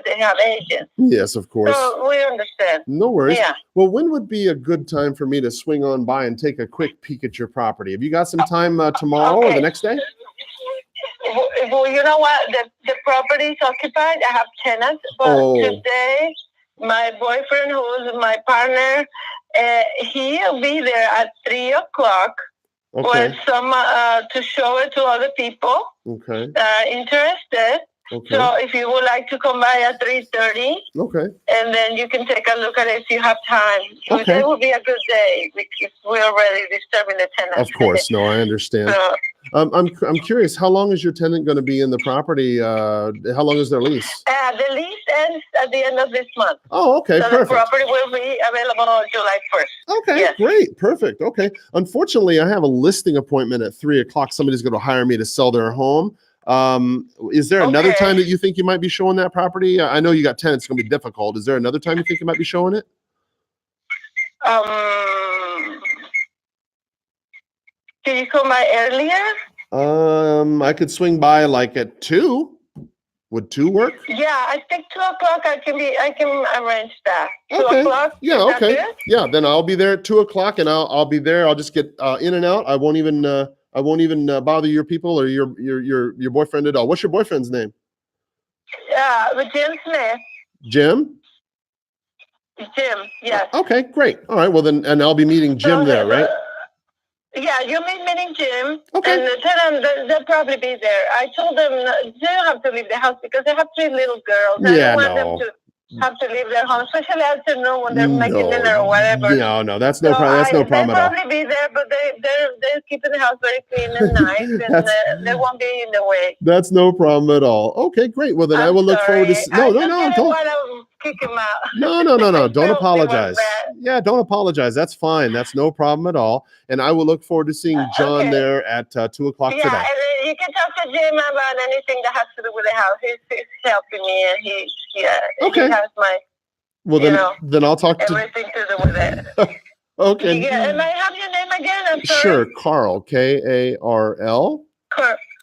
they have agents. Yes, of course. So we understand. No worries. Yeah. Well, when would be a good time for me to swing on by and take a quick peek at your property? Have you got some time tomorrow or the next day? Well, you know what? The property is occupied. I have tenants, but today my boyfriend, who is my partner, he'll be there at 3:00. Okay. With some to show it to other people. Okay. Interested. Okay. So if you would like to come by at 3:30, okay, and then you can take a look at it if you have time. Okay. Today will be a good day because we're already disturbing the tenants. Of course, no, I understand. So, I'm curious. How long is your tenant going to be in the property? How long is their lease? the lease ends at the end of this month. Oh, okay, So perfect. the property will be available on July 1st. Okay, Yes. Great, perfect. Okay. Unfortunately, I have a listing appointment at 3:00. Somebody's going to hire me to sell their home. Is there another time that you think you might be showing that property? I know you got tenants. It's going to be difficult. Is there another time you think you might be showing it? Can you come by earlier? I could swing by like at 2. Would 2 work? Yeah, I think 2:00. I can arrange that. Okay. 2:00. Yeah. Is that Okay. good? Yeah. Then I'll be there at 2:00, and I'll be there. I'll just get in and out. I won't even bother your people or your boyfriend at all. What's your boyfriend's name? With Jim Smith. Jim. Jim. Yes. Okay. Great. All right. Well then, and I'll be meeting Jim there, right? Yeah, you'll be meeting Jim, Okay. and the tenant, they'll probably be there. I told them they don't have to leave the house because they have 3 little girls. I don't want them to have to leave their home, especially afternoon when they're making dinner or whatever. No, that's no problem. That's no problem at all. They'll probably be there, but they're keeping the house very clean and nice, and they won't be in the way. That's no problem at all. Okay, great. Well, then I will look forward to. No. Don't kick him out. No. Don't apologize. Yeah, don't apologize. That's fine. That's no problem at all. And I will look forward to seeing John there at 2:00 today. Yeah, and you can talk to Jim about anything that has to do with the house. He's helping me, and he has my. Well, then I'll talk to everything to do with it. Okay. Yeah, and I have your name again. I'm sorry. Sure, Carl, Karl.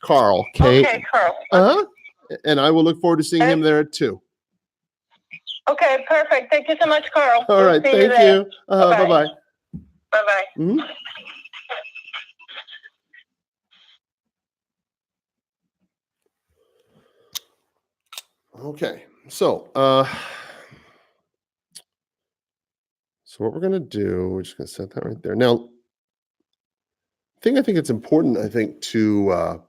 Carl, K. Okay, Carl. And I will look forward to seeing him there at 2. Okay, perfect. Thank you so much, Carl. All right, thank you. Bye-bye. Bye-bye. Mm-hmm. Okay, so what we're gonna do, we're just gonna set that right there. Now, I think it's important, to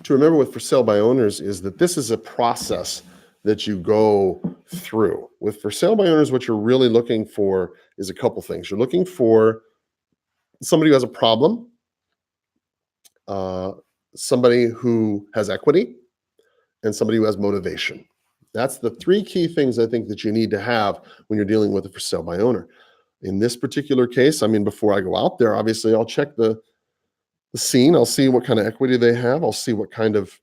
remember with for sale by owners is that this is a process that you go through. With for sale by owners, what you're really looking for is a couple things. You're looking for somebody who has a problem, somebody who has equity, and somebody who has motivation. That's the 3 key things I think that you need to have when you're dealing with a for sale by owner. In this particular case, I mean, before I go out there, obviously I'll check the scene. I'll see what kind of equity they have. I'll see what kind of,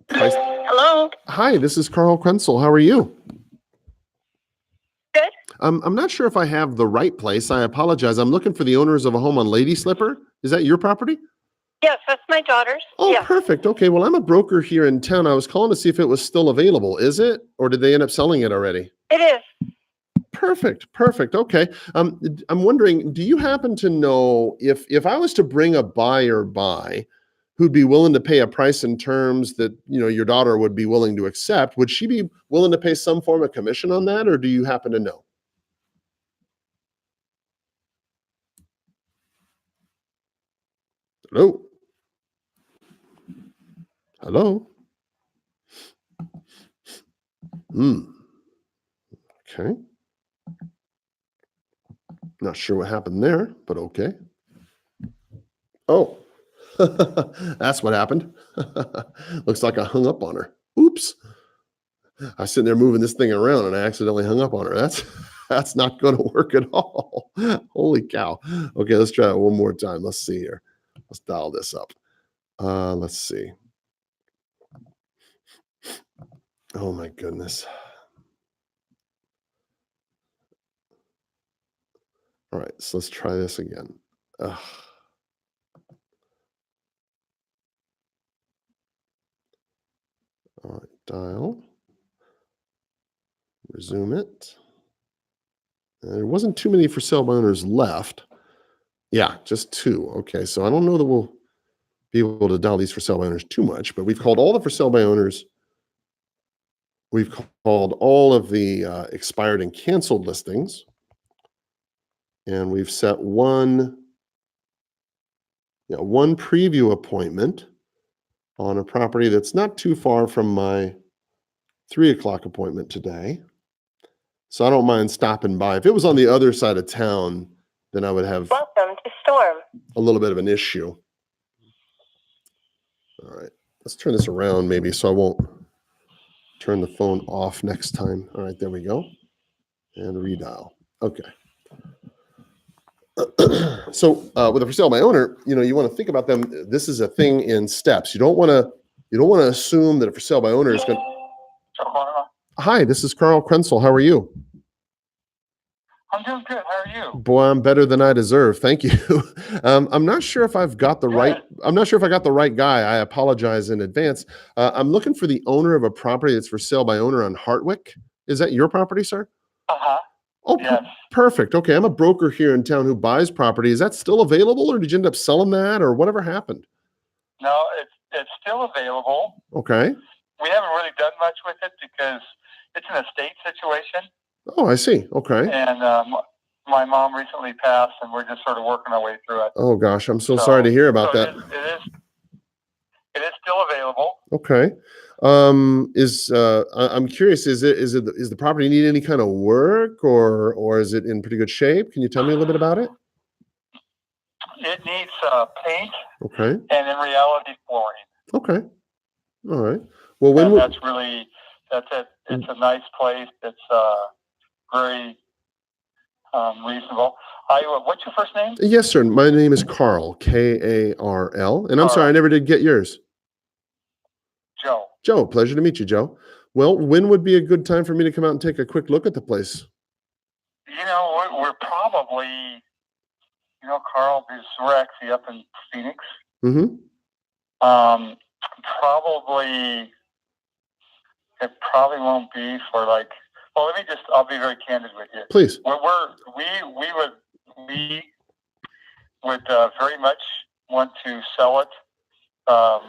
price. Hello. Hi, this is Carl Krenzel. How are you? Good. I'm not sure if I have the right place. I apologize. I'm looking for the owners of a home on Lady Slipper. Is that your property? Yes, that's my daughter's. Oh, Yes. Perfect. Okay. Well, I'm a broker here in town. I was calling to see if it was still available. Is it? Or did they end up selling it already? It is. Perfect. Okay. I'm wondering, do you happen to know if I was to bring a buyer by who'd be willing to pay a price in terms that, your daughter would be willing to accept, would she be willing to pay some form of commission on that? Or do you happen to know? Hello? Hello? Okay. Not sure what happened there, but okay. Oh, that's what happened. Looks like I hung up on her. Oops. I was sitting there moving this thing around and I accidentally hung up on her. That's not going to work at all. Holy cow. Okay, let's try it one more time. Let's see here. Let's dial this up. Let's see. Oh my goodness. All right, so let's try this again. Ugh. All right, dial. Resume it. There wasn't too many for sale by owners left. Yeah, just 2. Okay, so I don't know that we'll be able to dial these for sale by owners too much, but we've called all the for sale by owners. We've called all of the expired and canceled listings. And we've set one preview appointment on a property that's not too far from my 3 o'clock appointment today. So I don't mind stopping by. If it was on the other side of town, then I would have Welcome to Storm. a little bit of an issue. All right, let's turn this around maybe so I won't turn the phone off next time. All right, there we go. And redial. Okay. So with a for sale by owner, you want to think about them. This is a thing in steps. You don't want to assume that a for sale by owner is going to. Hi, this is Carl Krenzel. How are you? I'm doing good. How are you? Boy, I'm better than I deserve. Thank you. I'm not sure if I've got the right. I'm not sure if I got the right guy. I apologize in advance. I'm looking for the owner of a property that's for sale by owner on Hartwick. Is that your property, sir? Uh-huh. Oh, yes. Perfect. Okay, I'm a broker here in town who buys property. Is that still available, or did you end up selling that, or whatever happened? No, it's still available. Okay. We haven't really done much with it because it's an estate situation. Oh, I see. Okay. And my mom recently passed, and we're just sort of working our way through it. Oh gosh, I'm so sorry to hear about that. It is still available. Okay. I'm curious, is the property need any kind of work, or is it in pretty good shape? Can you tell me a little bit about it? It needs paint. Okay. And in reality, flooring. Okay. All right. Well, that's it. It's a nice place. It's very reasonable. What's your first name? Yes, sir. My name is Carl, Karl, and I'm sorry I never did get yours. Joe. Joe, pleasure to meet you, Joe. Well, when would be a good time for me to come out and take a quick look at the place? We're probably, Carl, because we're actually up in Phoenix. Mm-hmm. It probably won't be for I'll be very candid with you. Please. We would very much want to sell it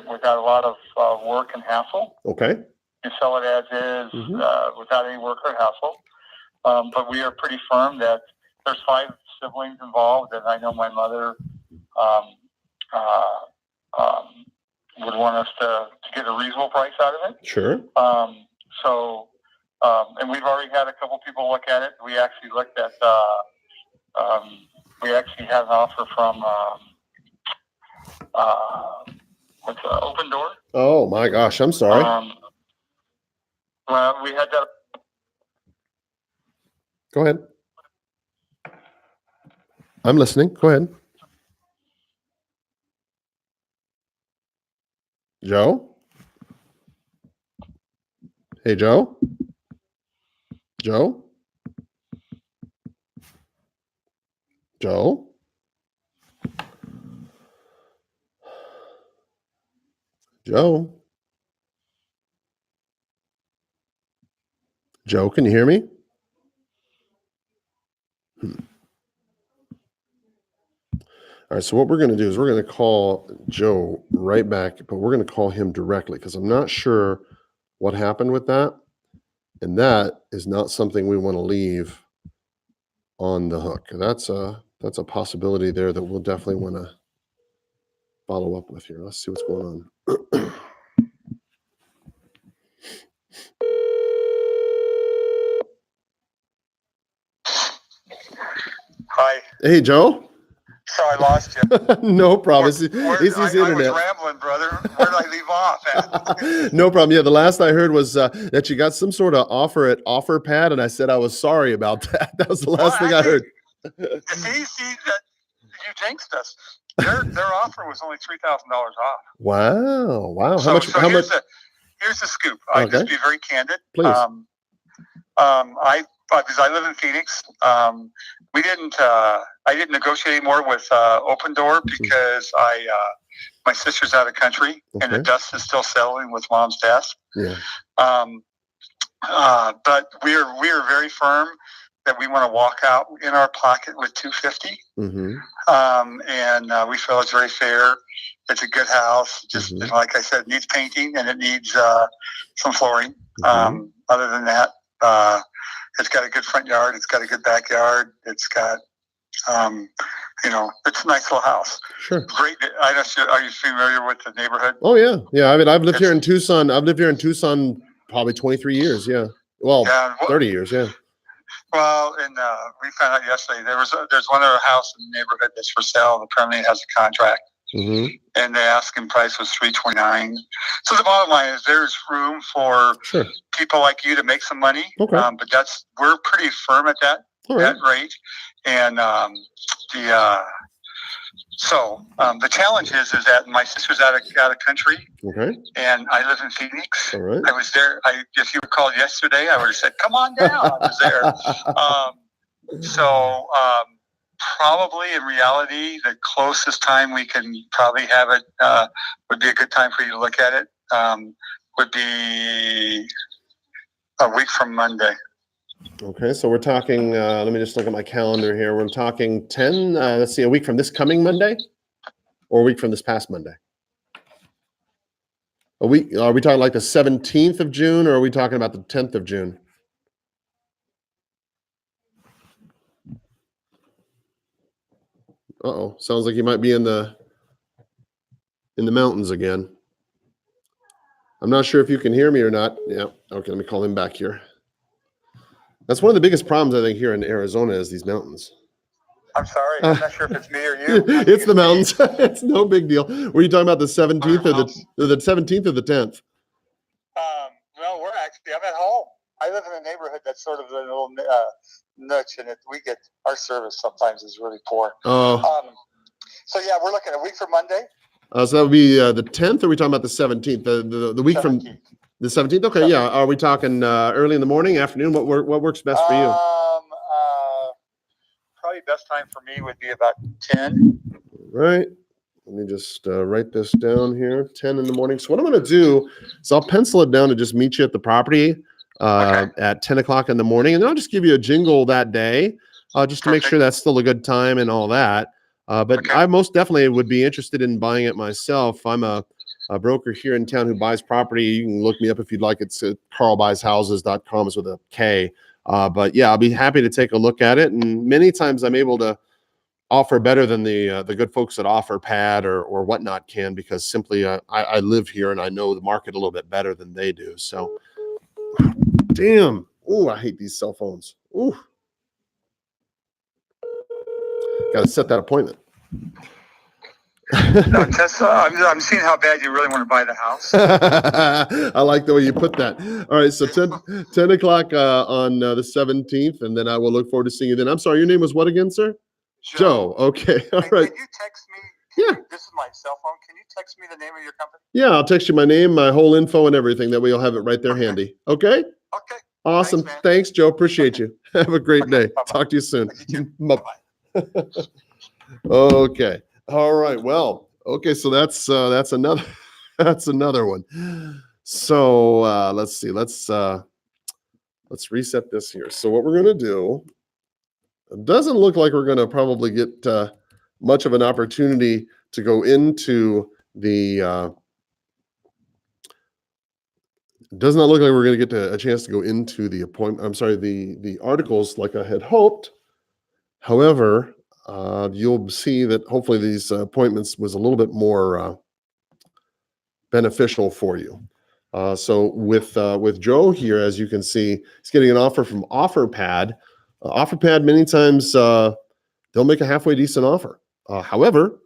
without a lot of work and hassle. Okay. You sell it as is, without any work or hassle. But we are pretty firm that there's 5 siblings involved, and I know my mother would want us to get a reasonable price out of it. Sure. And we've already had a couple people look at it. We actually looked at, we actually had an offer from, Open Door. Oh my gosh, I'm sorry. Well, we had that. Go ahead. I'm listening. Go ahead. Joe? Hey, Joe? Joe? Joe? Joe? Joe, can you hear me? All right, so what we're going to do is we're going to call Joe right back, but we're going to call him directly because I'm not sure what happened with that. And that is not something we want to leave on the hook. That's a possibility there that we'll definitely want to follow up with here. Let's see what's going on. Hi. Hey, Joe. So I lost you. No problem. It's I internet. was rambling, brother. Where did I leave off at? No problem. Yeah, the last I heard was that you got some sort of offer at OfferPad, and I said I was sorry about that. That was the last thing I heard. See that you jinxed us. Their offer was only $3,000 off. Wow. So, How much? Here's the scoop. I just be very candid. Please. Because I live in Phoenix, I didn't negotiate anymore with Open Door because my sister's out of country and the dust is still settling with mom's death. Yeah. But we are very firm that we want to walk out in our pocket with $250. And we feel it's very fair. It's a good house. Just like I said, it needs painting and it needs some flooring. Other than that, it's got a good front yard. It's got a good backyard. It's got, it's a nice little house. Sure. Great. Are you familiar with the neighborhood? Oh yeah. Yeah. I mean, I've lived here in Tucson. Probably 23 years. Yeah. Well, 30 years. Yeah. Well, and we found out yesterday there's one other house in the neighborhood that's for sale. Apparently it has a contract. And the asking price was $329. So the bottom line is there's room for people like you to make some money. Okay. But we're pretty firm at that rate. And the challenge is that my sister's out of country. Okay. And I live in Phoenix. All right. I was there. If you were called yesterday, I would have said, "Come on down." I was there. Probably in reality, the closest time we can probably have it would be a good time for you to look at it. Would be a week from Monday. Okay, so we're talking. Let me just look at my calendar here. We're talking 10. Let's see, a week from this coming Monday, or a week from this past Monday. A week? Are we talking like the 17th of June, or are we talking about the 10th of June? Uh-oh, sounds like you might be in the mountains again. I'm not sure if you can hear me or not. Yeah, okay, let me call him back here. That's one of the biggest problems, I think, here in Arizona is these mountains. I'm sorry, I'm not sure if it's me or you. It's the mountains. It's no big deal. Were you talking about the 17th or the 17th or the 10th? Well, I'm at home. I live in a neighborhood that's sort of a little niche, and our service sometimes is really poor. Oh. So yeah, we're looking at a week from Monday. So that would be the 10th, or are we talking about the 17th? The week 17th. From the 17th? Okay, 17th. Yeah. Are we talking early in the morning, afternoon? What works best for you? Probably best time for me would be about 10. Right. Let me just write this down here. 10 in the morning. So what I'm going to do is I'll pencil it down to just meet you at the property at 10 o'clock in the morning, and then I'll just give you a jingle that day just to make sure that's still a good time and all that. But I most definitely would be interested in buying it myself. I'm a broker here in town who buys property. You can look me up if you'd like. It's at carlbuyshouses.com. It's with a K. But yeah, I'll be happy to take a look at it. And many times I'm able to offer better than the good folks at OfferPad or whatnot can, because simply I live here and I know the market a little bit better than they do. So, damn. Oh, I hate these cell phones. Ooh. Got to set that appointment. No, Tessa, I'm seeing how bad you really want to buy the house. I like the way you put that. All right, so 10 o'clock on the 17th, and then I will look forward to seeing you then. I'm sorry, your name was what again, sir? Joe. Okay, all right. Can you text me? Yeah. This is my cell phone. Can you text me the name of your company? Yeah, I'll text you my name, my whole info, and everything. That way you'll have it right there handy. Okay? Okay. Awesome. Thanks, Joe. Appreciate you. Have a great day. Bye-bye. Talk to you soon. Bye-bye. Okay. All right. Well, okay. So that's another one. So let's see. Let's reset this here. So what we're going to do, it doesn't look like we're going to probably get much of an opportunity to go into the does not look like we're going to get a chance to go into the appointment. I'm sorry, the articles like I had hoped. However, you'll see that hopefully these appointments was a little bit more beneficial for you. So with Joe here, as you can see, he's getting an offer from OfferPad. OfferPad, many times they'll make a halfway decent offer. However,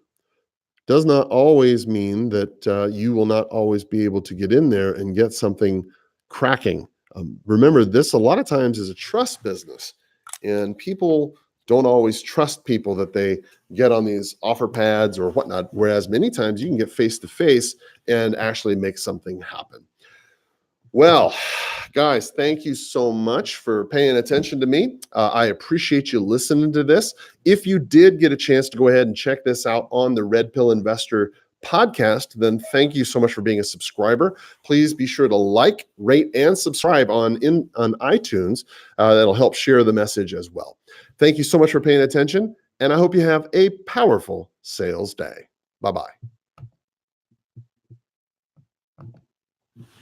does not always mean that you will not always be able to get in there and get something cracking. Remember, this a lot of times is a trust business, and people don't always trust people that they get on these offer pads or whatnot, whereas many times you can get face-to-face and actually make something happen. Well, guys, thank you so much for paying attention to me. I appreciate you listening to this. If you did get a chance to go ahead and check this out on the Red Pill Investor podcast, then thank you so much for being a subscriber. Please be sure to like, rate, and subscribe on iTunes. That'll help share the message as well. Thank you so much for paying attention, and I hope you have a powerful sales day. Bye-bye.